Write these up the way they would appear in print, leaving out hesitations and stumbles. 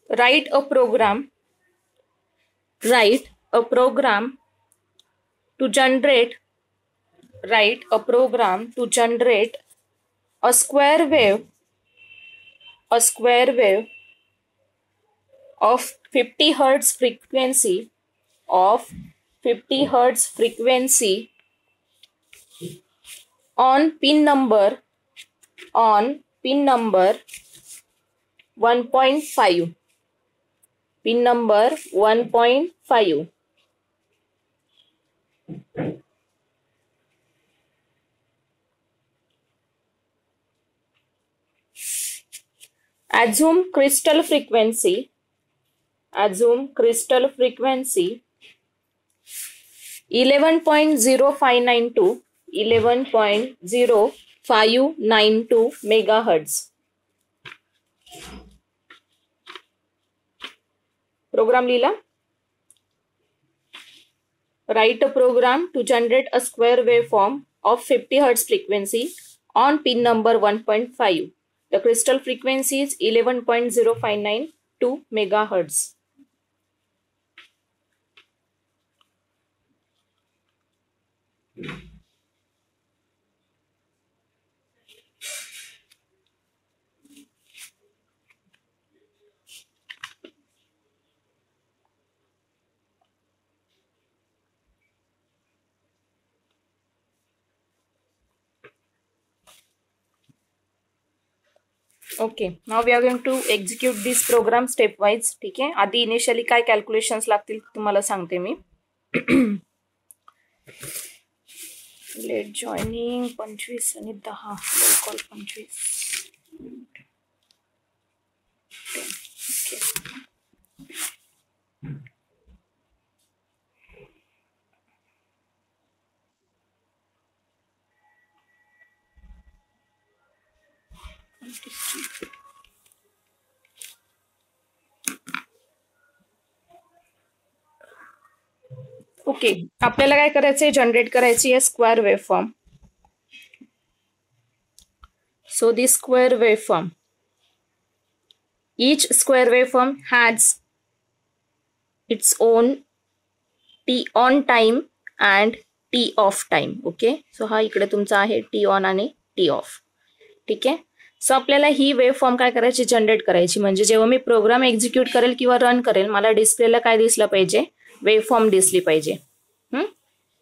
write a program to generate a square wave of 50 hertz frequency on pin number 1.5. Pin number 1.5. Assume crystal frequency 11.0592 megahertz. Program लिहिला. Write a program to generate a square waveform of 50 hertz frequency on pin number 1.5. The crystal frequency is 11.0592 megahertz. Okay, now we are going to execute this program stepwise. ठीक आहे, आधी initially काय calculations लागतील तुम्हाला सांगते मी. Late joining 25 आणि 10 call 25. Okay, आपल्याला काय करायचंय, जनरेट करायची आहे square waveform. So this square waveform, each square waveform has its own t on time and t off time. Okay, so हा इकडे तुमचा आहे t on आणि t off. ठीक आहे, सो आपल्याला ही वेवफॉर्म काय करायची, जनरेट करायची. म्हणजे जेव्हा मी प्रोग्राम एक्झिक्यूट करेल किंवा रन करेल, मला डिस्प्लेला काय दिसलं पाहिजे, वेवफॉर्म दिसली पाहिजे.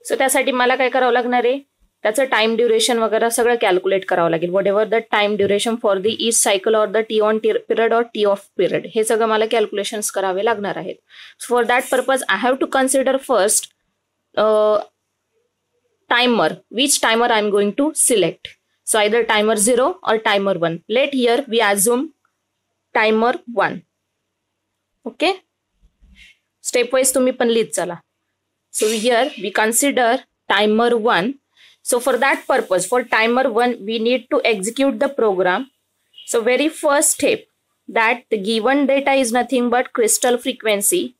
सो त्यासाठी मला काय करावं लागणार आहे, त्याचं टाइम ड्युरेशन वगैरे सगळं कॅल्क्युलेट करावं लागेल. Whatever the time duration for the each cycle or the T on period or T off period, हे सगळं मला कॅल्क्युलेशन्स करावे लागणार आहेत. For that purpose I have to consider first timer, which timer I am going to select. So either timer 0 or timer 1. Let here we assume timer 1. Okay, stepwise तुम्ही पण लिहित चला. So here we consider timer 1. So for that purpose, for timer 1, we need to execute the program. So very first step, that the given data is nothing but crystal frequency.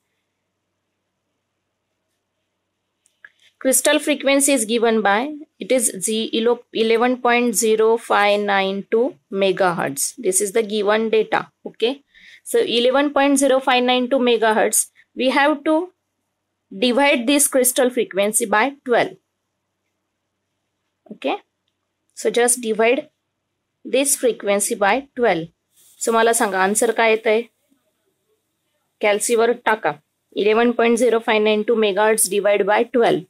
Crystal frequency is given by, it is 11.0592 megahertz. This is the given data. Okay, so 11.0592 megahertz, we have to divide this crystal frequency by 12. Okay, so just divide this frequency by 12. So मला सांगा answer काय येतंय, कॅल्सीवर टाका. 11.0592 megahertz divide by 12.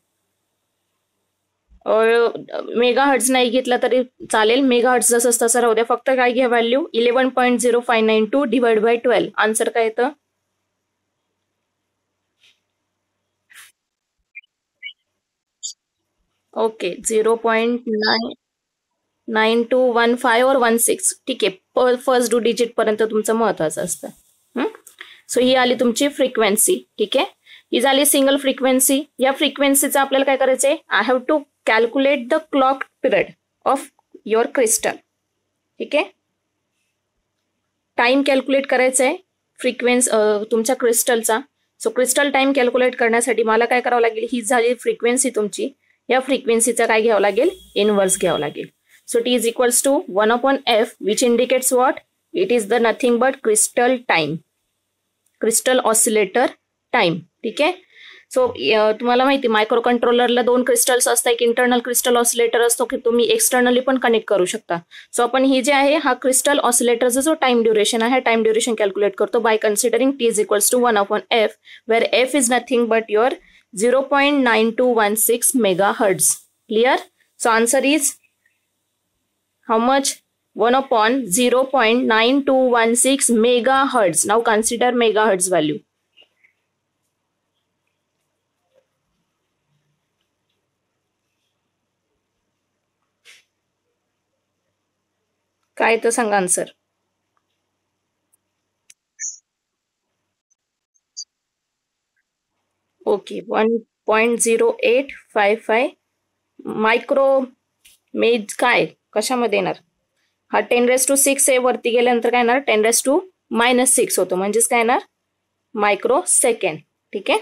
Megahertz नाही घेतला तरी चालेल, megahertz जसं तसं राहू द्या, फक्त काय घ्या व्हॅल्यू 11.0592 डिवाइड बाय 12. आन्सर काय येतं, ओके 0.9215 और 16. ठीक आहे, फर्स्ट 2 डिजिट पर्यंत तुमचं महत्वाचं असतं. सो ही आली तुमची फ्रिक्वेन्सी. ठीक आहे, ही झाली सिंगल फ्रिक्वेन्सी. या फ्रिक्वेन्सीचं आपल्याला काय करायचंय, I have to calculate the clock period of your crystal. ठीक आहे, टाइम कॅल्क्युलेट करायचं आहे फ्रिक्वेन्सी तुमच्या क्रिस्टलचा. सो क्रिस्टल टाइम कॅल्क्युलेट करण्यासाठी मला काय करावं लागेल, ही झाली फ्रिक्वेन्सी तुमची. या फ्रिक्वेन्सीचा काय घ्यावं लागेल, इनवर्स घ्यावं लागेल. So T is equals to 1/f, which indicates what, it is the nothing but crystal time. Crystal oscillator time. ठीक आहे. सो तुम्हाला माहिती मायक्रो कंट्रोलरला 2 क्रिस्टल्स असतात. एक इंटरनल क्रिस्टल ऑसिलेटर असतो की तुम्ही एक्सटर्नली पण कनेक्ट करू शकता. सो आपण ही जे आहे हा क्रिस्टल ऑसिलेटरचा जो टाइम ड्युरेशन आहे टाइम ड्युरेशन कॅल्क्युलेट करतो by considering T is equals to 1/f where F is nothing but your 0.9216 megahertz. Clear? So answer is how much? 1/0.9216 megahertz. Now consider megahertz value. काय तर सांगा answer. Okay 1.0855 micro मेज काय कशामध्ये येणार. हा 10⁻⁶ आहे. वरती गेल्यानंतर काय येणार 10⁻⁻6 होतो. म्हणजेच काय येणार मायक्रो सेकंड. ठीक आहे.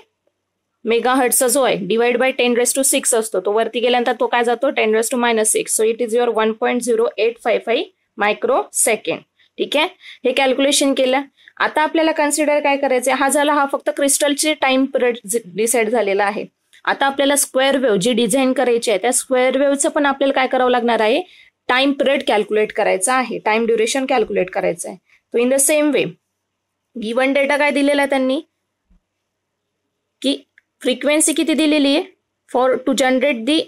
मेगाहर्ट्जचा जो आहे डिवाइड बाय 10⁻⁶ असतो तो वरती गेल्यानंतर तो काय जातो 10⁻⁻6. So it is your 1.0855 micro second. ठीक आहे. हे कॅल्क्युलेशन केलं. आता आपल्याला कन्सिडर काय करायचं हा झाला हा फक्त क्रिस्टलचे टाइम पिरियड डिसाइड झालेला आहे. आता आपल्याला स्क्वेअर वेव्ह जी डिझाईन करायची आहे त्या स्क्वेअर वेव्हचं पण आपल्याला काय करावं लागणार आहे टाइम पिरियड कॅल्क्युलेट करायचा आहे. टाइम ड्युरेशन कॅल्क्युलेट करायचं आहे. तो in the same way given data काय दिलेला आहे त्यांनी की फ्रिक्वेन्सी किती दिलेली आहे for to generate the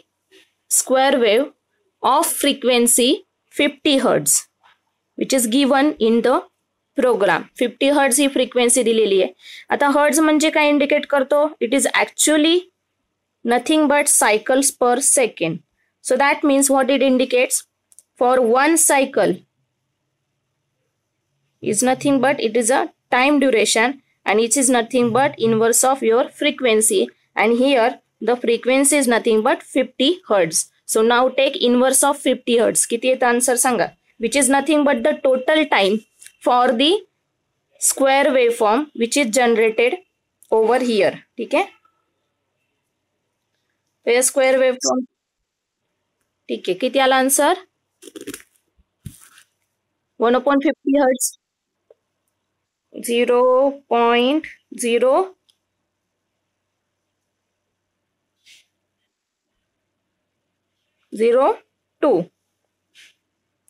square wave of frequency 50 hertz which is given in the program. 50 hertz ही फ्रिक्वेन्सी दिलेली आहे. आता हर्ट्ज म्हणजे काय इंडिकेट करतो it is actually nothing but cycles per second. So that means what it indicates for 1 cycle is nothing but it is a time duration and it is nothing but inverse of your frequency and here the frequency is nothing but 50 hertz. So now take inverse of 50 hertz. किती येतं answer सांगा. which is nothing but the total time for the square waveform which is generated over here. ठीक आहे. तो square waveform ठीक आहे. किती आला आन्सर 1/50 hertz 0.002.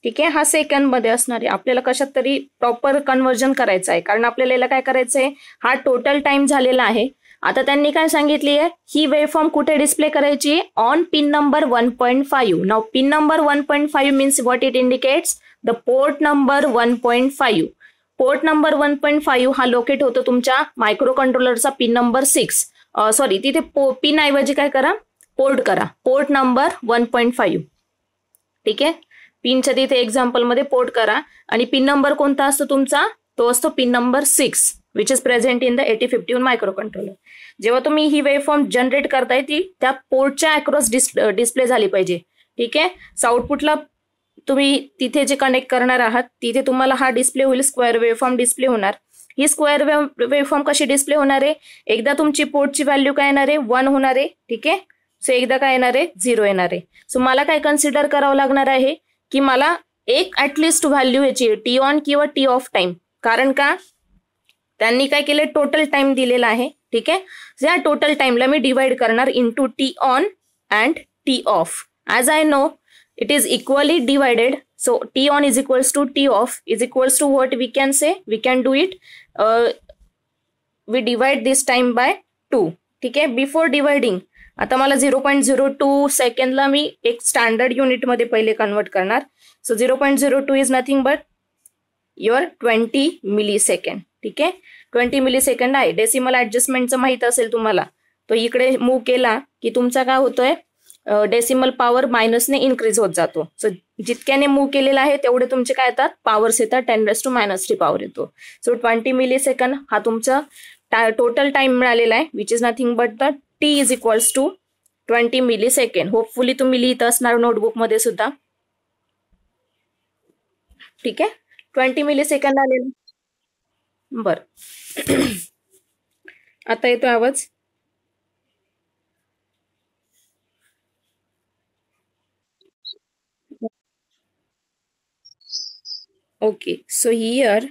ठीक आहे. हा सेकंड मध्ये असणार आहे. आपल्याला कशात तरी प्रॉपर कन्व्हर्जन करायचं आहे कारण आपल्याला याला काय करायचं आहे हा टोटल टाइम झालेला आहे. आता त्यांनी काय सांगितली आहे ही वेवफॉर्म कुठे डिस्प्ले करायची on pin number 1.5. Now pin number 1.5 means what it indicates the port number 1.5. Port number 1.5 हा लोकेट होतो तुमच्या मायक्रो कंट्रोलरचा पिन नंबर 6. सॉरी तिथे पिन ऐवजी काय करा पोर्ट करा पोर्ट नंबर 1.5. ठीक आहे. पिनच्या तिथे एक्झाम्पल मध्ये पोर्ट करा आणि पिन नंबर कोणता असतो तुमचा तो असतो pin number 6 which is present in the 8051 micro controller. जेव्हा तुम्ही ही वेवफॉर्म जनरेट करताय ती त्या पोर्टच्या अक्रॉस डिस्प्ले झाली पाहिजे. ठीक आहे. सो आउटपुटला तुम्ही तिथे जे कनेक्ट करणार आहात तिथे तुम्हाला हा डिस्प्ले होईल स्क्वेअर वेवफॉर्म डिस्प्ले होणार. ही स्क्वेअर वेवफॉर्म कशी डिस्प्ले होणार आहे एकदा तुमची पोर्टची व्हॅल्यू काय येणार आहे 1 होणार आहे. ठीक आहे. सो एकदा काय येणार आहे 0 येणार आहे. सो मला काय कन्सिडर करावं लागणार आहे की मला एक ऍटलिस्ट व्हॅल्यू याची टी ऑन किंवा टी ऑफ टाइम. कारण का त्यांनी काय केलं टोटल टाइम दिलेला आहे. ठीक आहे. या टोटल टाइमला मी डिवाइड करणार into T on and T of. As I know it is equally divided, so t on is equals to t off is equals to what we can say we can do it we divide this time by 2. ठीक आहे. Before dividing आता मला 0.02 सेकंडला मी एक standard unit मध्ये पहिले convert करणार. So 0.02 is nothing but your 20 millisecond. ठीक आहे. 20 मिली सेकंड आहे. डेसिमल ऍडजस्टमेंटचं माहित असेल तुम्हाला. तो इकडे मूव्ह केला की तुमचा काय होतोय डेसिमल पॉवर मायनसने इन्क्रीज होत जातो. सो जितक्याने मूव्ह केलेला आहे तेवढे तुमचे काय येतात पॉवर्स येतात 10⁻³ पॉवर येतो. सो 20 मिली सेकंड हा तुमचा टोटल टाइम मिळालेला आहे which is nothing but the T is equals to 20 millisecond. Hopefully तुम्ही लिहित असणार नोटबुक मध्ये सुद्धा. ठीक आहे. 20 मिली सेकंड आलेलं. बर आता येतो आवाज. Okay, so here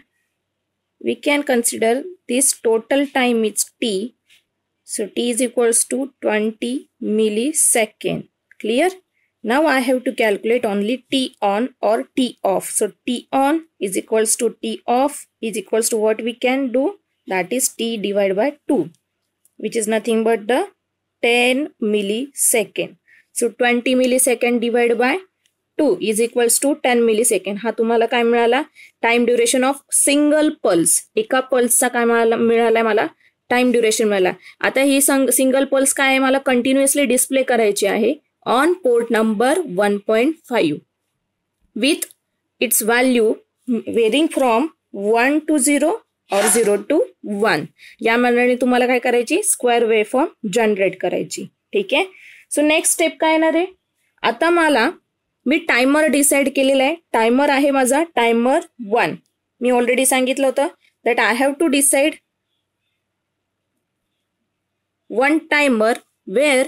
we can consider this total time is t. So t is equals to 20 millisecond. Clear? Now I have to calculate only t on or t off. So t on is equals to t off is equals to what we can do, that is t divided by 2, which is nothing but the 10 millisecond. So 20 millisecond divided by 2 is equals to 10 millisecond. हा तुम्हाला काय मिळाला? Time duration of single pulse. एका पल्सचा काय मिळाला मला? Time duration मिळाला. आता ही सिंगल पल्स काय आहे, मला कंटिन्युअसली डिस्प्ले करायची आहे on port number 1.5 with its value varying from 1 to 0 और 0 to 1. या मानाने तुम्हाला काय करायची? स्क्वेअर वेव्हफॉर्म जनरेट करायची. ठीक आहे. सो नेक्स्ट स्टेप काय येणार आहे? आता मला मी टायमर डिसाइड केलेला आहे. टायमर आहे माझा टायमर 1. मी ऑलरेडी सांगितलं होतं that I have to decide one timer where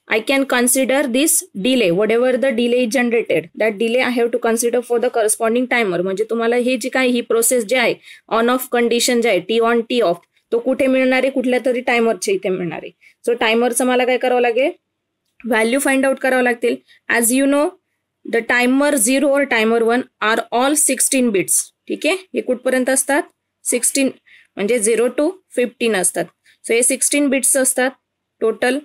I can consider this delay, whatever the delay is generated, that delay I have to consider for the corresponding timer. म्हणजे तुम्हाला हे जी काय ही process जे आहे on off condition जे आहे T on T of, तो कुठे मिळणार आहे? कुठल्या तरी टायमरच्या इथे मिळणार आहे. सो टायमरचं मला काय करावं लागेल? व्हॅल्यू फाइंड आउट करावं लागतील. As you know the timer 0 और टायमर 1 आर ऑल 16 बिट्स. ठीक आहे. हे कुठपर्यंत असतात? 16 म्हणजे 0 to 15 असतात. सो हे 16 बिट्स असतात टोटल.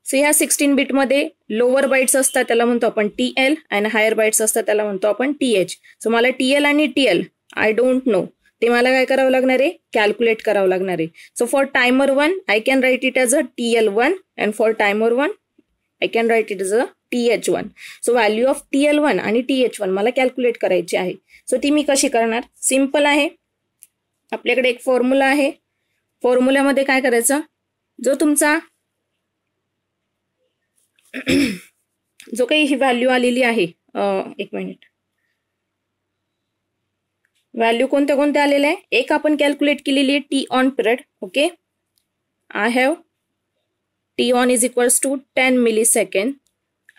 सो ह्या 16 बिट मध्ये लोअर बाइट्स असतात त्याला म्हणतो आपण टीएल आणि हायर बाइट्स असतात त्याला म्हणतो आपण टीएच. सो मला टीएल आणि टीएल आय डोंट नो, ते मला काय करावं लागणार आहे? कॅल्क्युलेट करावं लागणार आहे. So for timer 1 I can write it as a TL1 and for timer 1 I can write it as a TH1. So value of TL1 आणि TH1 मला कॅल्क्युलेट करायची आहे. सो ती मी कशी करणार? सिम्पल आहे. आपल्याकडे एक फॉर्म्युला आहे. फॉर्म्युल्यामध्ये काय करायचं? जो तुमचा जो काही ही व्हॅल्यू आलेली आहे, एक मिनिट, व्हॅल्यू कोणत्या कोणत्या आलेल्या आहे? एक आपण कॅल्क्युलेट केलेली आहे T on period. Okay. I have T on is equals to 10 millisecond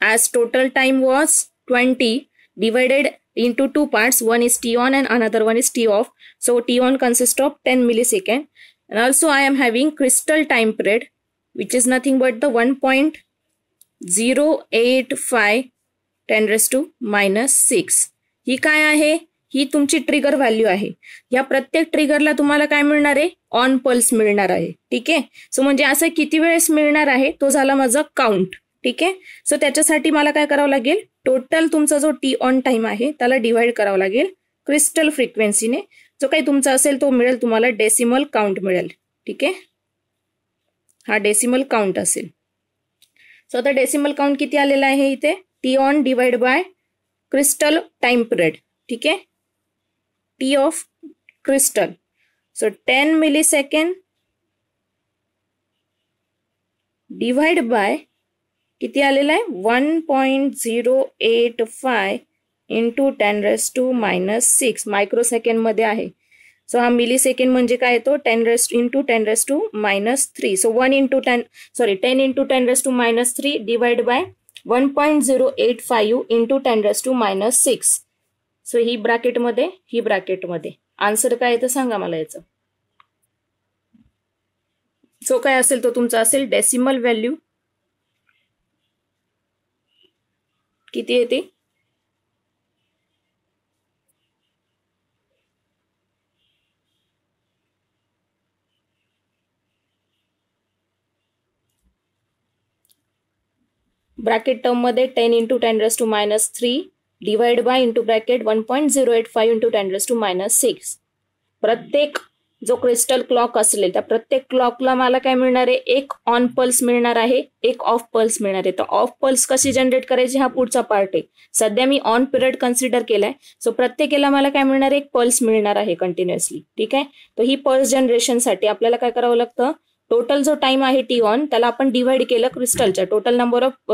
as total time was 20 divided into two parts. One is T on and another one is T off. So T on consists of 10 millisecond. And also I am having crystal time period which is nothing but the 1.085 10 raised to minus 6. ही काय आहे? ही तुमची trigger value आहे. या प्रत्येक ट्रिगरला तुम्हाला काय मिळणार आहे? ऑन पल्स मिळणार आहे. ठीक आहे. सो म्हणजे असं किती वेळेस मिळणार आहे तो झाला माझा काउंट. ठीक आहे. सो त्याच्यासाठी मला काय करावं लागेल? टोटल तुमचा जो टी ऑन टाइम आहे त्याला डिवाइड करावं लागेल क्रिस्टल फ्रिक्वेन्सीने. जो काही तुमचा असेल तो मिळेल तुम्हाला डेसिमल काउंट मिळेल. ठीक आहे. हा डेसिमल काउंट असेल. सो आता डेसिमल काउंट किती आलेला आहे इथे? T on divide by crystal time period. ठीक आहे. T of crystal. So 10 millisecond divide by किती आलेला आहे? 1.085 into 10 raised to minus 6 microsecond मध्ये आहे. सो हा मिली सेकंड म्हणजे काय येतो? 10 raised into 10 raised to minus 3. So 10 into 10 raised to minus 3 divide by 1.085 into 10 raised to minus 6. So ही ब्रॅकेटमध्ये ही ब्रॅकेटमध्ये आन्सर काय येतं सांगा मला याचं. सो काय असेल तो तुमचा असेल डेसिमल व्हॅल्यू किती येते? ब्रॅकेट टर्म मध्ये 10 into 10 raised to minus 3 divide bye into bracket 1.085 into 10 raised to minus 6. प्रत्येक जो क्रिस्टल क्लॉक असेल त्या प्रत्येक क्लॉकला मला काय मिळणार आहे? एक ऑन पल्स मिळणार आहे, एक ऑफ पल्स मिळणार आहे. तर ऑफ पल्स कशी जनरेट करायची हा पुढचा पार्ट आहे. सध्या मी ऑन पिरियड कन्सिडर केलाय. सो प्रत्येकाला मला काय मिळणार आहे? एक पल्स मिळणार आहे कंटिन्युअसली. ठीक आहे. तर ही पल्स जनरेशनसाठी आपल्याला काय करावं लागतं? टोटल जो टाइम आहे टी ऑन त्याला आपण डिवाइड केलं क्रिस्टलच्या टोटल नंबर ऑफ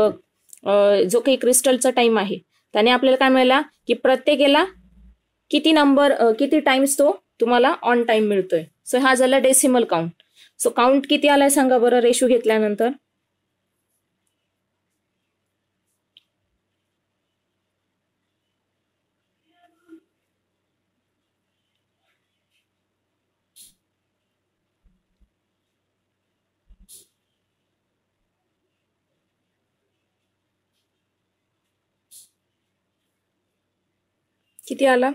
जो काही क्रिस्टलचा टाइम आहे त्याने आपल्याला काय मिळाला की प्रत्येकाला किती टाइम्स तो तुम्हाला ऑन टाइम मिळतोय. सो हा झाला डेसिमल काउंट. सो काउंट किती आलाय सांगा बरं रेशो घेतल्यानंतर? किती आला?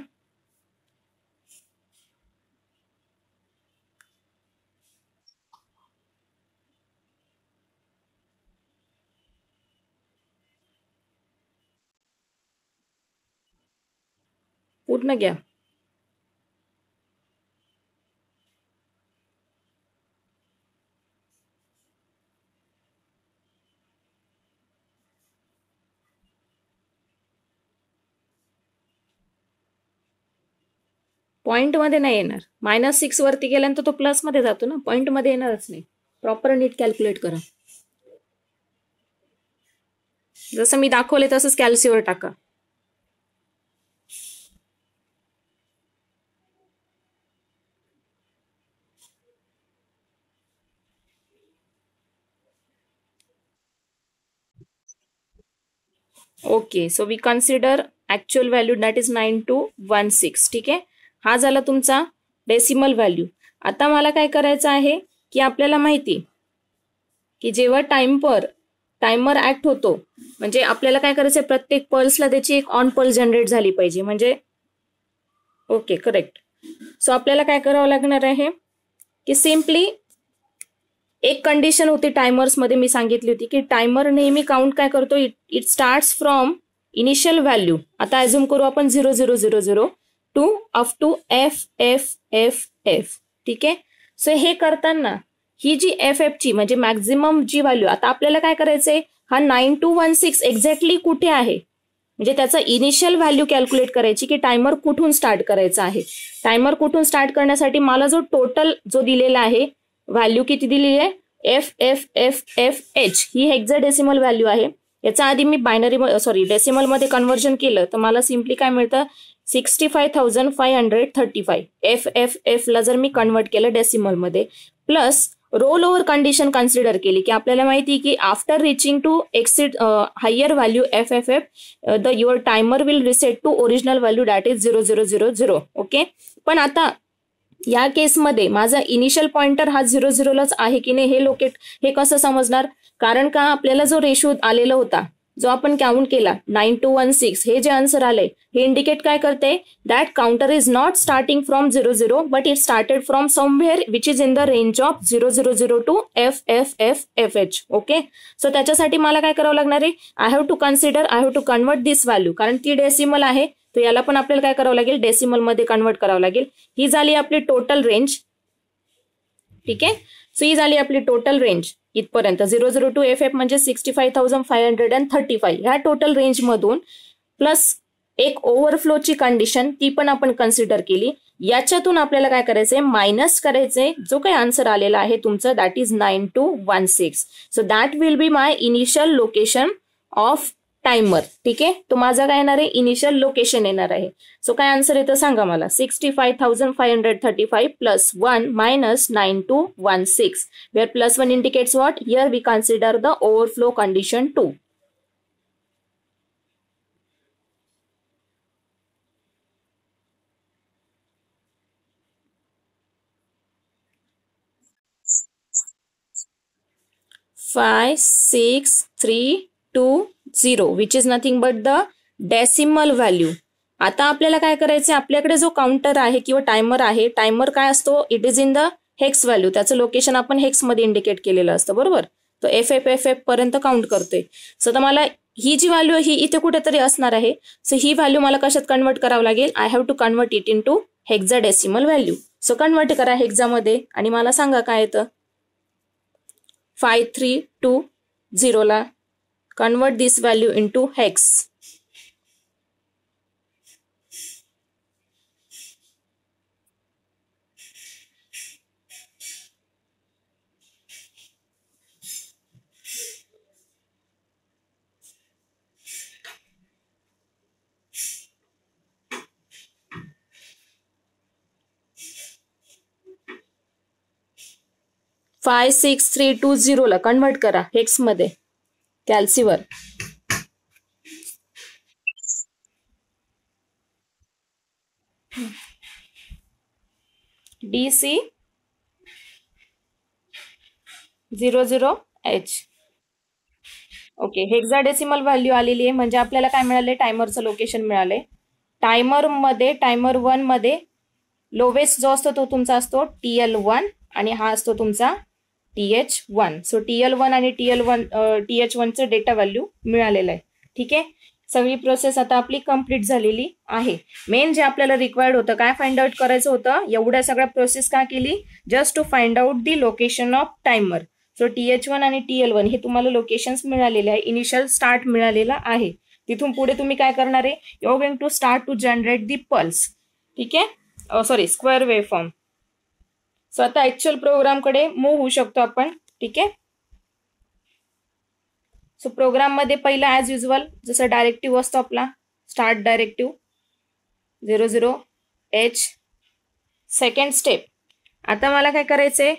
पूर्ण घ्या. पॉईंटमध्ये नाही येणार. -6 वरती गेल्यानंतर तो प्लसमध्ये जातो ना, पॉईंटमध्ये येणारच नाही. प्रॉपर नीट कॅल्क्युलेट करा. जसं मी दाखवले तसंच कॅल्सीवर टाका. Okay, so we consider actual value that is 9216. ठीक आहे, हा झाला तुमचा डेसिमल व्हॅल्यू. आता मला काय करायचं आहे की आपल्याला माहिती की जेव्हा टाइमर ऍक्ट होतो म्हणजे आपल्याला काय करायचं आहे, प्रत्येक पल्सला त्याची एक ऑन पल्स जनरेट झाली पाहिजे. म्हणजे ओके, करेक्ट. सो आपल्याला काय करावं लागणार आहे की सिम्पली एक कंडिशन होती टायमर्समध्ये, मी सांगितली होती की टायमर नेहमी काउंट काय करतो, it starts from initial value. आता ॲझ्युम करू आपण 0000 टू अप टू FFFF. ठीक आहे, सो हे करताना ही जी FF ची म्हणजे मॅक्झिमम जी व्हॅल्यू, आता आपल्याला काय करायचंय, हा 9216 एक्झॅक्टली कुठे आहे म्हणजे त्याचा इनिशियल व्हॅल्यू कॅल्क्युलेट करायची की टायमर कुठून स्टार्ट करायचा आहे. टायमर कुठून स्टार्ट करण्यासाठी मला जो टोटल जो दिलेला आहे व्हॅल्यू किती दिलेली आहे, FFFFH ही हेक्साडेसिमल व्हॅल्यू आहे. याचा आधी मी डेसिमल मध्ये कन्व्हर्जन केलं तर मला सिम्पली काय मिळतं, 65,535. FFF ला जर मी कन्वर्ट केलं डेसिमल मध्ये, plus roll over condition consider केली की आपल्याला माहिती की after reaching to exceed higher value FFF your timer will reset to original value that is 0000. Okay, पण आता या केसमध्ये माझा इनिशियल पॉइंटर हा 00लाच आहे की नाही हे कसं समजणार, कारण का आपल्याला जो रेशो आलेला होता जो आपण काउंट केला 9216, हे जे आन्सर आलंय हे इंडिकेट काय करते, that counter is not starting from 00 but it started from somewhere which is in the range of 0000 to FFFFH. Okay, so त्याच्यासाठी मला काय करावं लागणार आहे, I have to convert this value, कारण ती डेसिमल आहे तर याला पण आपल्याला काय करावं लागेल, डेसिमल मध्ये कन्वर्ट करावं लागेल. ही झाली आपली टोटल रेंज. ठीक आहे, सो ही झाली आपली टोटल रेंज इथपर्यंत 00 टू FF म्हणजे 65,535. ह्या टोटल रेंज मधून प्लस एक ओव्हरफ्लोची कंडिशन ती पण आपण कन्सिडर केली. याच्यातून आपल्याला काय करायचंय, मायनस करायचंय जो काही आन्सर आलेला आहे तुमचं that is 9216. So that will be my initial location off timer. ठीक आहे, तो माझा काय येणार आहे, इनिशियल लोकेशन येणार आहे. सो काय आन्सर येतं सांगा मला, 65,535 plus 1 minus 9216, where plus 1 indicates what, here we consider the overflow condition 2. Five, 6, 3, 2, 0 which is nothing but the decimal value. आता आपल्याला काय करायचं, आपल्याकडे जो काउंटर आहे किंवा टायमर आहे, टायमर काय असतो, it is in the hex value, त्याचं लोकेशन आपण हेक्स मध्ये इंडिकेट केलेलं असतं, बरोबर. तो FFFF पर्यंत काउंट करतोय. सो तर मला ही जी व्हॅल्यू ही इथे कुठेतरी असणार आहे. सो ही व्हॅल्यू मला कशात कन्वर्ट करावं लागेल, I have to convert it in to hexadecimal value. So convert करा हेक्सामध्ये आणि मला सांगा काय येतं. 5320 ला convert this value into hex. Five 6320 ला कन्वर्ट करा हेक्स मध्ये कॅल्सीवर. DC 00H. Okay, hexadecimal value आलेली आहे म्हणजे आपल्याला काय मिळाले, टायमरचं लोकेशन मिळाले. टायमर 1 मध्ये लोवेस्ट जो असतो तो तुमचा असतो TL1 आणि हा असतो तुमचा TH1. सो TL1 आणि TH1चं डेटा व्हॅल्यू मिळालेलं आहे. ठीक आहे, सगळी प्रोसेस आता आपली कंप्लीट झालेली आहे. मेन जे आपल्याला रिक्वायर्ड होतं, काय फाइंड आउट करायचं होतं, एवढ्या सगळ्या प्रोसेस का केली, just to find out the location of timer. So TH1 आणि TL1 हे तुम्हाला लोकेशन्स मिळालेले आहे, इनिशियल स्टार्ट मिळालेला आहे. तिथून पुढे तुम्ही काय करणार आहे, you are going to start to generate the pulse. ठीक आहे, sorry square wave form. So आता ऍक्च्युअल प्रोग्रामकडे मूव्ह होऊ शकतो आपण. ठीक आहे, सो प्रोग्राम मध्ये पहिला ॲज युजल जसं डायरेक्टिव्ह असतो आपला, start directive 00H. Second step, आता मला काय करायचंय,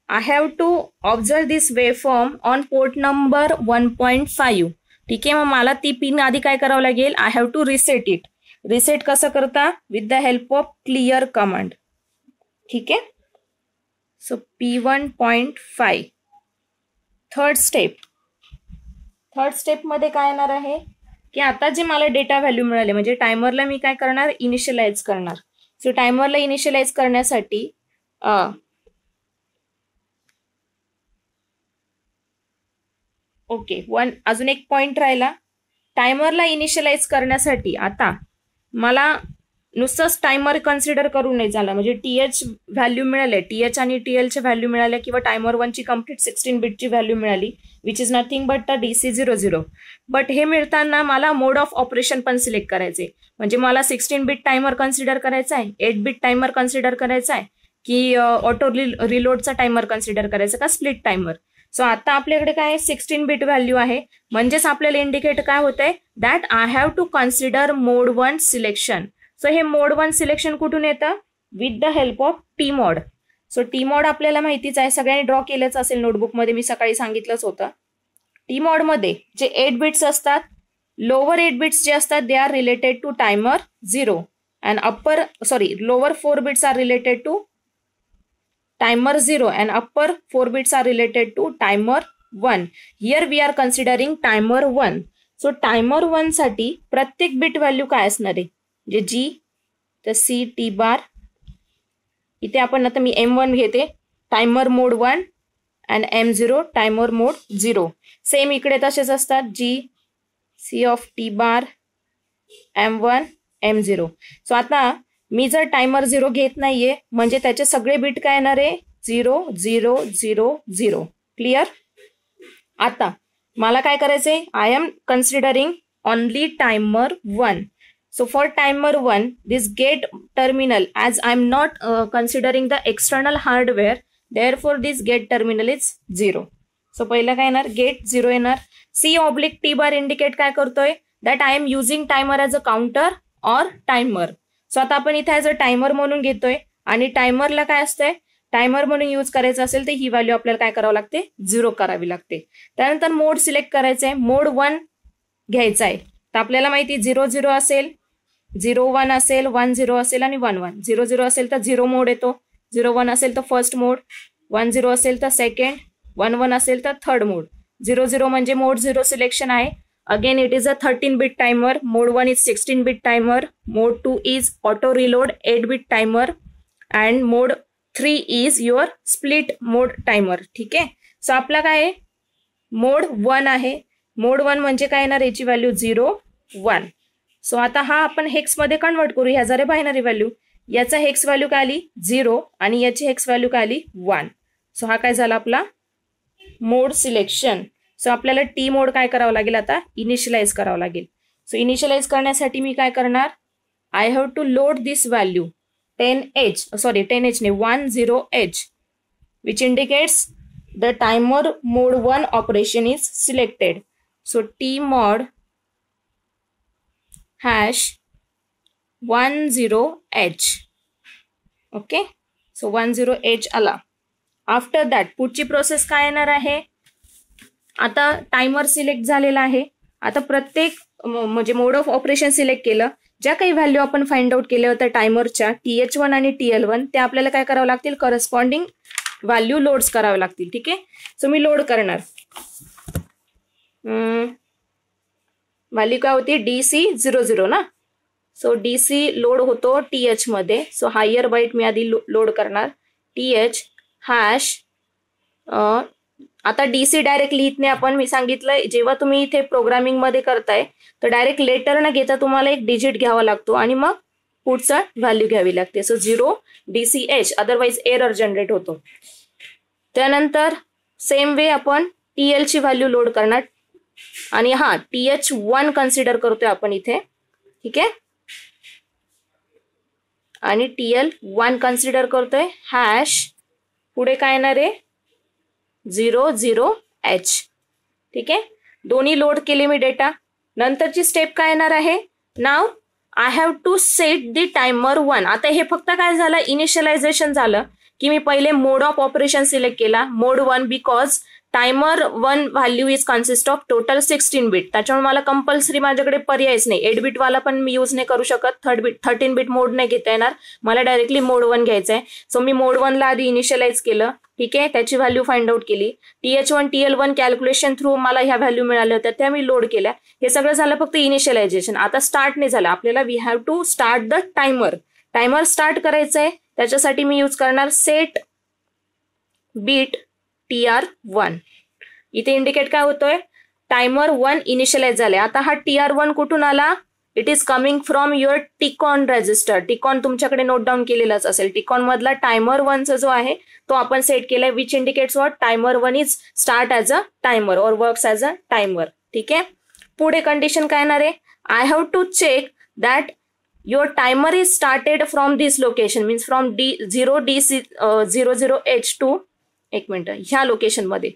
I have to observe this wave form on port number 1.5. ठीक आहे, मग मला ती पिन आधी काय करावं लागेल, I have to reset it. Reset कसं करता, with the help of clear command. ठीक आहे, सो P1.5. थर्ड स्टेप मध्ये काय येणार आहे की आता जे मला डेटा व्हॅल्यू मिळाले, म्हणजे टायमरला मी काय करणार, इनिशियलाइज करणार. सो टायमरला इनिशियलाइज करण्यासाठी ओके, अजून एक पॉइंट राहिला. टायमरला इनिशियलाइज करण्यासाठी आता मला नुसतंच टायमर कन्सिडर करून नाही झालं, म्हणजे TH व्हॅल्यू मिळाले, TH आणि TLचे व्हॅल्यू मिळाले, किंवा टायमर 1ची कम्प्लीट 16 बिटची व्हॅल्यू मिळाली, which is nothing but the DC00. But हे मिळताना मला मोड ऑफ ऑपरेशन पण सिलेक्ट करायचे, म्हणजे मला 16 बिट टायमर कन्सिडर करायचा आहे, 8 बिट टायमर कन्सिडर करायचा आहे, की ऑटो रिलोडचा टायमर कन्सिडर करायचा का स्प्लिट टायमर. सो आता आपल्याकडे काय 16 बिट व्हॅल्यू आहे, म्हणजेच आपल्याला इंडिकेट काय होतंय, that I have to consider mode 1 selection. So हे मोड 1 सिलेक्शन कुठून येतं, with the help of TMOD. So TMOD आपल्याला माहितीच आहे, सगळ्यांनी ड्रॉ केलंच असेल नोटबुकमध्ये, मी सकाळी सांगितलंच होतं. TMOD मध्ये जे 8 बिट्स असतात, लोअर 8 बिट्स जे असतात they are related to timer 0 and lower 4 bits are related to timer 0 and upper 4 bits are related to timer 1. Here we are considering timer 1. So timer 1 साठी प्रत्येक बिट व्हॅल्यू काय असणार आहे, जे G तर C T बार. इथे आपण आता मी M1 घेते, timer mode 1 and M0 timer mode 0. Same इकडे तसेच असतात, G C of T bar M1 M0. So आता मी जर टायमर 0 घेत नाहीये, म्हणजे त्याचे सगळे बिट काय येणार आहे, 0 0 0 0. क्लिअर. आता मला काय करायचंय, I am considering only timer 1. So for timer 1, this gate terminal, as I'm not considering the external hardware, therefore this gate terminal is 0. So पहिला काय येणार, गेट 0 येणार. C/T बार इंडिकेट काय करतोय, that I am using timer as a counter or timer. So आता आपण इथे as a timer म्हणून घेतोय, आणि टायमरला काय असतंय, टायमर म्हणून यूज करायचं असेल तर ही व्हॅल्यू आपल्याला काय करावं लागते, 0 करावी लागते. त्यानंतर मोड सिलेक्ट करायचं आहे, मोड 1 घ्यायचा आहे. तर आपल्याला माहिती 0 0 असेल, 0 1 असेल, 1 0 असेल आणि 1 1. 0 0 असेल तर 0 मोड येतो, 0 1 असेल तर फर्स्ट मोड, 1 0 असेल तर सेकंड, 1 1 असेल तर थर्ड मोड. 0 0 म्हणजे मोड 0 सिलेक्शन आहे. Again it is a 13 bit timer. Mode 1 is 16 bit timer. Mode 2 is auto reload 8 bit timer and mode 3 is your split mode timer. ठीक आहे, सो आपला काय आहे, मोड 1 आहे. मोड 1 म्हणजे काय येणार, याची व्हॅल्यू 0 1. सो आता हा आपण हेक्स मध्ये कन्वर्ट करू, ह्या जरा बायनरी व्हॅल्यू, याचा हेक्स व्हॅल्यू काय आली 0 आणि याची हेक्स व्हॅल्यू काय आली 1. सो हा काय झाला आपला मोड सिलेक्शन. सो आपल्याला T मोड काय करावं लागेल, आता इनिशियलाइज करावं लागेल. सो इनिशियलाइज करण्यासाठी मी काय करणार, I have to load this value 10H नाही 10H, which indicates the timer mode 1 operation is selected. So T mod #10H. Okay, so 10H आला. आफ्टर दॅट पुढची प्रोसेस काय येणार आहे, आता टायमर सिलेक्ट झालेला आहे. आता प्रत्येक म्हणजे मोड ऑफ ऑपरेशन सिलेक्ट केलं, ज्या काही व्हॅल्यू आपण फाइंड आउट केल्या होत्या टायमरच्या TH1 आणि TL1, ते आपल्याला काय करावं लागतील, करस्पॉन्डिंग व्हॅल्यू लोड्स करावे लागतील. ठीक आहे, सो मी लोड करणार. व्हॅल्यू काय होती DC00 ना, सो DC लोड होतो TH मध्ये. सो हायर बाईट मी आधी लोड करणार. TH हॅश आता DC डायरेक्ट लिहित नाही आपण. मी सांगितलं जेव्हा तुम्ही इथे प्रोग्रामिंग मध्ये करताय तर डायरेक्ट लेटर न घेता तुम्हाला एक डिजिट घ्यावा लागतो आणि मग पुढचा व्हॅल्यू घ्यावी लागते. So 0 DCH, otherwise error generate होतो. त्यानंतर सेम वे आपण TL ची व्हॅल्यू लोड करणार आणि हा TH1 कन्सिडर करतोय आपण इथे. ठीक आहे, आणि TL1 कन्सिडर करतोय. हॅश पुढे काय येणार आहे 00H. ठीक आहे, दोन्ही लोड केले मी डेटा. नंतरची स्टेप काय येणार आहे, now I have to set the timer 1. आता हे फक्त काय झालं, इनिशियलायझेशन झालं की मी पहिले मोड ऑफ ऑपरेशन सिलेक्ट केला, मोड 1, because timer 1 value is consist of total 16 bit. त्याच्यामुळे मला कंपल्सरी माझ्याकडे पर्यायच नाही. 8 बिट वाला पण मी यूज नाही करू शकत, 13 बिट मोड नाही घेता येणार, मला डायरेक्टली मोड 1 घ्यायचा आहे. सो मी मोड 1 ला आधी इनिशियलाइज केलं. ठीक आहे, त्याची व्हॅल्यू फाइंड आउट केली. TH1 TL1 कॅल्क्युलेशन थ्रू मला ह्या व्हॅल्यू मिळाल्या होत्या, त्या मी लोड केल्या. हे सगळं झालं फक्त इनिशियलायझेशन. आता स्टार्ट नाही झालं, आपल्याला we have to start the timer. Timer start करायचं आहे, त्याच्यासाठी मी यूज करणार सेट बीट TR1. इथे इंडिकेट काय होतोय, टायमर 1 इनिशियलाइज झाले. आता हा TR1 कुठून आला, it is coming from your TCON register. TCON तुमच्याकडे नोट डाऊन केलेलाच असेल. टिकॉन मधला टायमर 1चा जो आहे तो आपण सेट केलाय, which indicates what, timer 1 is start as a timer or works as a timer. ठीक आहे, पुढे कंडिशन काय येणार आहे, I have to check that your timer is started from this location, means from 00H to 1 minute ह्या location मध्ये.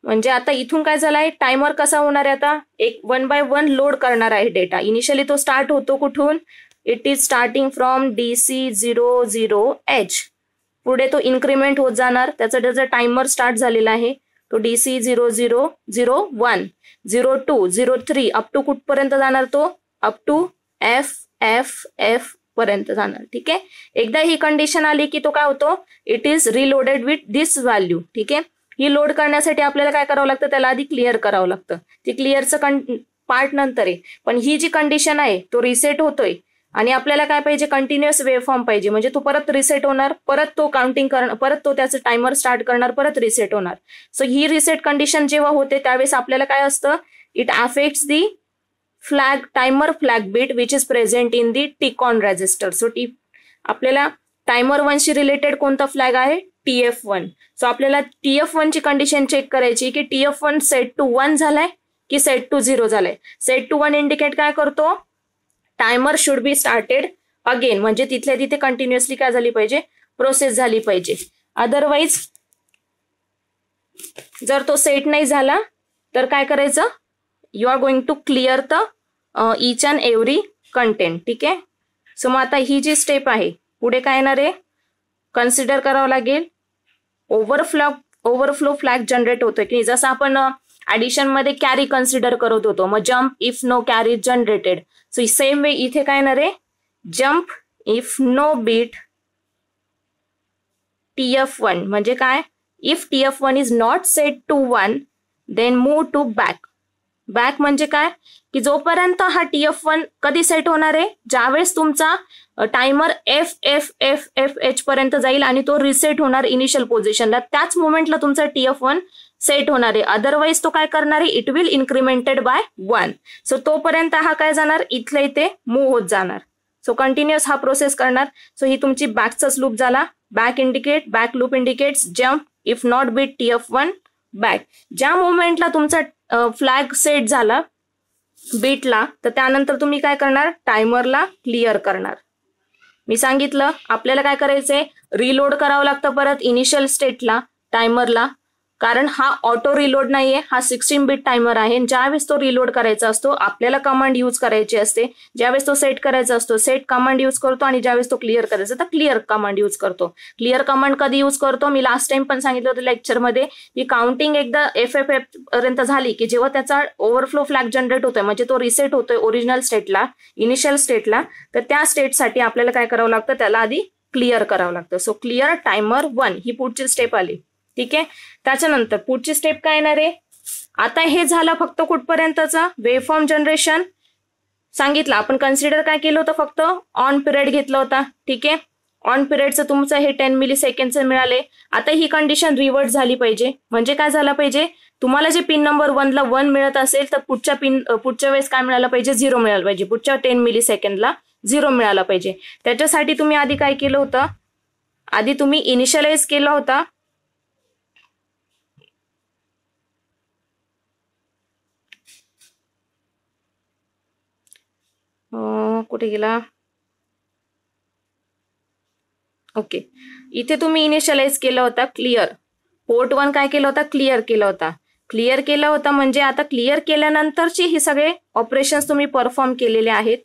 म्हणजे आता इथून काय झालंय, टायमर कसा होणार आहे, आता एक 1 by 1 लोड करणार आहे डेटा. इनिशियली तो स्टार्ट होतो कुठून, it is starting from DC00H. पुढे तो इन्क्रीमेंट होत जाणार, त्याचा टायमर स्टार्ट झालेला आहे तो DC0001, 02, 03 अप टू कुठपर्यंत जाणार, तो अप टू FFF पर्यंत जाणार. ठीक आहे, एकदा ही कंडिशन आली की तो काय होतो, it is reloaded with this value. ठीक आहे, ही लोड करण्यासाठी आपल्याला काय करावं लागतं, त्याला आधी क्लिअर करावं लागतं. ती क्लिअरचं पार्ट नंतर आहे, पण ही जी कंडिशन आहे तो रिसेट होतोय आणि आपल्याला काय पाहिजे, कंटिन्युअस वेव फॉर्म पाहिजे. म्हणजे तो परत रिसेट होणार, परत तो काउंटिंग करणार, परत तो त्याचं टायमर स्टार्ट करणार, परत रिसेट होणार. सो ही रिसेट कंडिशन जेव्हा होते त्यावेळेस आपल्याला काय असतं, it affects the flag timer flag bit which is present in the TCON register. So आपल्याला टायमर 1शी रिलेटेड कोणता फ्लॅग आहे, TF1. सो आपल्याला TF1 ची कंडिशन चेक करायची की TF1 सेट टू 1 झालाय की सेट टू 0 झालाय. सेट टू 1 इंडिकेट काय करतो, timer should be started again, म्हणजे तिथल्या तिथे कंटिन्युअसली काय झाली पाहिजे, प्रोसेस झाली पाहिजे. अदरवाईज जर तो सेट नाही झाला तर काय करायचं, you are going to clear the each and every content. ठीक आहे, सो मग आता ही जी स्टेप आहे पुढे काय येणार आहे, कन्सिडर करावं लागेल ओव्हरफ्लो फ्लॅग जनरेट होतोय की जसं आपण ऍडिशन मध्ये कॅरी कन्सिडर करत होतो, मग jump if no carry generated. So same way इथे काय येणार आहे, jump if no bit TF1. म्हणजे काय, if TF1 is not set to 1 then move to back. Back म्हणजे काय की जोपर्यंत हा TF1 कधी सेट होणार आहे, ज्यावेळेस तुमचा टायमर FFFH पर्यंत जाईल आणि तो रिसेट होणार इनिशियल पोझिशनला, त्याच मोमेंटला तुमचा TF1 सेट होणार आहे. अदरवाईज तो काय करणार आहे, it will incremented by 1. So तोपर्यंत हा काय जाणार, इथल्या इथे मूव्ह होत जाणार. सो कंटिन्युअस हा प्रोसेस करणार. सो ही तुमची बॅकचाच लूप झाला. Back loop indicates jump if not bit TF1 back. ज्या मोमेंटला तुमचा फ्लॅग सेट झाला बीटला, तर त्यानंतर तुम्ही काय करणार, टायमरला क्लिअर करणार. मी सांगितलं आपल्याला काय करायचंय, रिलोड करावं लागतं परत इनिशियल स्टेटला टायमरला, कारण हा ऑटो रिलोड नाहीये, हा 16 बिट टायमर आहे. ज्यावेळेस तो रिलोड करायचा असतो आपल्याला कमांड यूज करायची असते. ज्यावेळेस तो सेट करायचा असतो सेट कमांड यूज करतो, आणि ज्यावेळेस तो क्लिअर करायचा तर क्लिअर कमांड यूज करतो. क्लिअर कमांड कधी यूज करतो, मी लास्ट टाइम पण सांगितलं होतं लेक्चरमध्ये की काउंटिंग एकदा FFF पर्यंत झाली की जेव्हा त्याचा ओव्हरफ्लो फ्लॅग जनरेट होतोय, म्हणजे तो रिसेट होतोय ओरिजिनल स्टेटला, इनिशियल स्टेटला, तर त्या स्टेटसाठी आपल्याला काय करावं लागतं, त्याला आधी क्लिअर करावं लागतं. सो क्लिअर टायमर 1 ही पुढची स्टेप आली. ठीक आहे, त्याच्यानंतर पुढची स्टेप काय येणार आहे, आता हे झालं फक्त कुठपर्यंतचं वेव्हफॉर्म जनरेशन सांगितलं. आपण कन्सिडर काय केलं होतं, फक्त ऑन पिरियड घेतला होता. ठीक आहे, ऑन पिरियडचं तुमचं हे 10 मिली सेकंडचं मिळाले. आता ही कंडिशन रिव्हर्ट झाली पाहिजे. म्हणजे काय झालं पाहिजे, तुम्हाला जे पिन नंबर 1 ला 1 मिळत असेल तर पुढच्या वेळेस काय मिळालं पाहिजे, 0 मिळालं पाहिजे. पुढच्या 10 मिली सेकंडला 0 मिळाला पाहिजे. त्याच्यासाठी तुम्ही आधी काय केलं होतं, आधी तुम्ही इनिशियलाइज केला होता कुठे गेला, ओके, इथे तुम्ही इनिशियलाइज केला होता क्लिअर. पोर्ट 1 काय केलं होता, क्लिअर केला होता. क्लिअर केला होता म्हणजे आता क्लिअर केल्यानंतरचे हे सगळे ऑपरेशन्स तुम्ही परफॉर्म केलेले आहेत.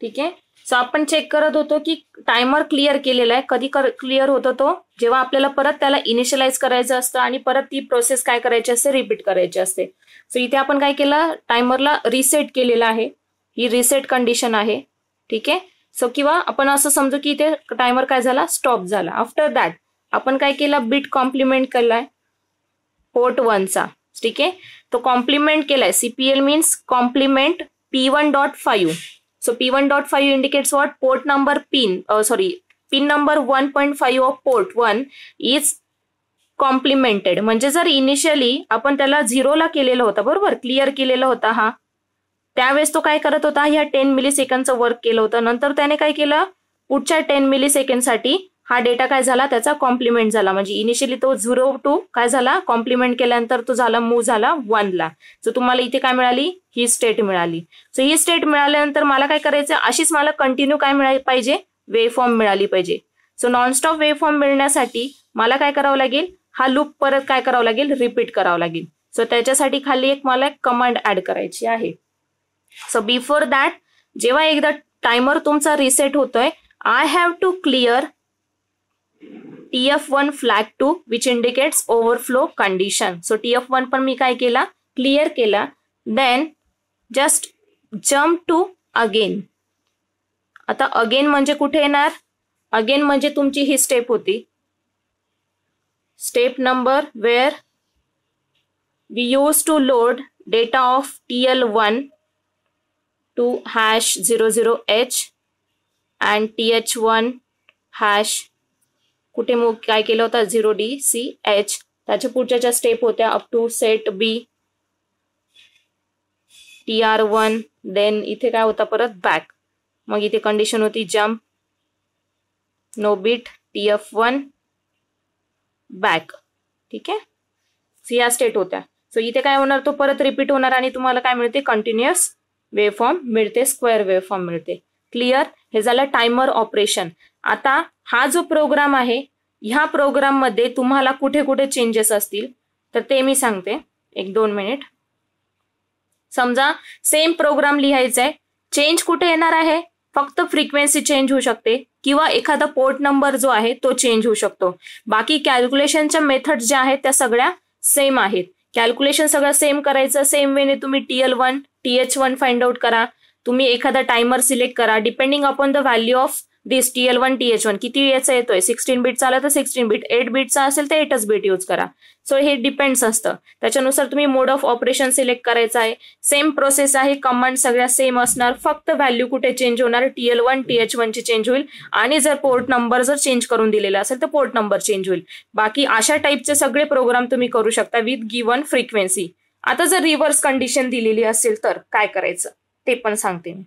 ठीक आहे, सो आपण चेक करत होतो की टायमर क्लिअर केलेला आहे. कधी क्लिअर होतो तो, जेव्हा आपल्याला परत त्याला इनिशियलाइज करायचं असतं आणि परत ती प्रोसेस काय करायची असते, रिपीट करायची असते. सो इथे आपण काय केलं, टायमरला रिसेट केलेला आहे. ही रिसेट कंडिशन आहे. ठीक आहे, सो किंवा आपण असं समजू की इथे टायमर काय झाला, स्टॉप झाला. आफ्टर दॅट आपण काय केलं, बिट कॉम्प्लिमेंट केलाय पोर्ट 1चा. ठीक आहे, तो कॉम्प्लिमेंट केलाय. CPL means complement P1.5. So P1.5 indicates what? Port number pin number 1.5 of port 1 is complemented. म्हणजे जर इनिशियली आपण त्याला 0 ला केलेलं होतं, बरोबर, क्लिअर केलेला होता हा, त्यावेळेस तो काय करत होता, ह्या 10 मिली सेकंडचं वर्क केलं होतं. नंतर त्याने काय केलं, पुढच्या 10 मिली सेकंडसाठी हा डेटा काय झाला, त्याचा कॉम्प्लिमेंट झाला. म्हणजे इनिशियली तो 0 टू काय झाला, कॉम्प्लिमेंट केल्यानंतर तो झाला मूव्ह झाला 1 ला. सो तुम्हाला इथे काय मिळाली, ही स्टेट मिळाली. सो ही स्टेट मिळाल्यानंतर मला काय करायचं, अशीच मला कंटिन्यू काय मिळाली पाहिजे, वेव्हफॉर्म मिळाली पाहिजे. सो नॉनस्टॉप वेव्हफॉर्म मिळण्यासाठी मला काय करावं लागेल, हा लूप परत काय करावं लागेल, रिपीट करावं लागेल. सो त्याच्यासाठी खाली एक मला कमांड ऍड करायची आहे. सो बिफोर दॅट, जेव्हा एकदा टायमर तुमचा रिसेट होतोय, I have to clear TF1 flag 2 which indicates overflow condition. So TF1 पण मी काय केला, क्लिअर केला. Then just jump to again. आता अगेन म्हणजे कुठे येणार, अगेन म्हणजे तुमची ही स्टेप होती, step number where we used to load data of TL1 to #00H and TH1 hash कुठे मूव काय केलं होतं, 0DCH. त्याच्या पुढच्या ज्या स्टेप होत्या up to set B TR1, then इथे काय होता परत बॅक. मग इथे कंडिशन होती jump, no bit, TF1 back. ठीक आहे, सो या स्टेट होत्या. सो इथे काय होणार, तो परत रिपीट होणार आणि तुम्हाला काय मिळते, कंटिन्युअस वेव्हफॉर्म मिळते, स्क्वेअर वेव्हफॉर्म मिळते. क्लिअर, हे झालं टायमर ऑपरेशन. आता हा जो प्रोग्राम आहे, ह्या प्रोग्राम मध्ये तुम्हाला कुठे कुठे चेंजेस असतील तर ते मी सांगते, 1-2 मिनिट. समजा सेम प्रोग्राम लिहायचा आहे, चेंज कुठे येणार आहे, फक्त फ्रिक्वेन्सी चेंज होऊ शकते किंवा एखादा पोर्ट नंबर जो आहे तो चेंज होऊ शकतो. बाकी कॅल्क्युलेशनच्या मेथड ज्या आहेत त्या सगळ्या सेम आहेत. कॅल्क्युलेशन सगळं सेम करायचं, सेम वेने तुम्ही TL1 TH1 फाइंड आउट करा. तुम्ही एखादा टायमर सिलेक्ट करा, depending upon the value of this TL1 TH1 किती याचा येतोय, 16 बीटचा आला तर 16 बीट, 8 बीटचा असेल तर 8च बीट यूज करा. सो हे डिपेंड्स असतं, त्याच्यानुसार तुम्ही मोड ऑफ ऑपरेशन सिलेक्ट करायचं आहे. सेम प्रोसेस आहे, कमांड सगळ्या सेम असणार, फक्त व्हॅल्यू कुठे चेंज होणार, TL1 TH1 ची चेंज होईल. आणि जर पोर्ट नंबर जर चेंज करून दिलेला असेल तर पोर्ट नंबर चेंज होईल. बाकी अशा टाईपचे सगळे प्रोग्राम तुम्ही करू शकता विथ गिवन फ्रिक्वेन्सी. आता जर रिव्हर्स कंडिशन दिलेली असेल तर काय करायचं ते पण सांगते मी.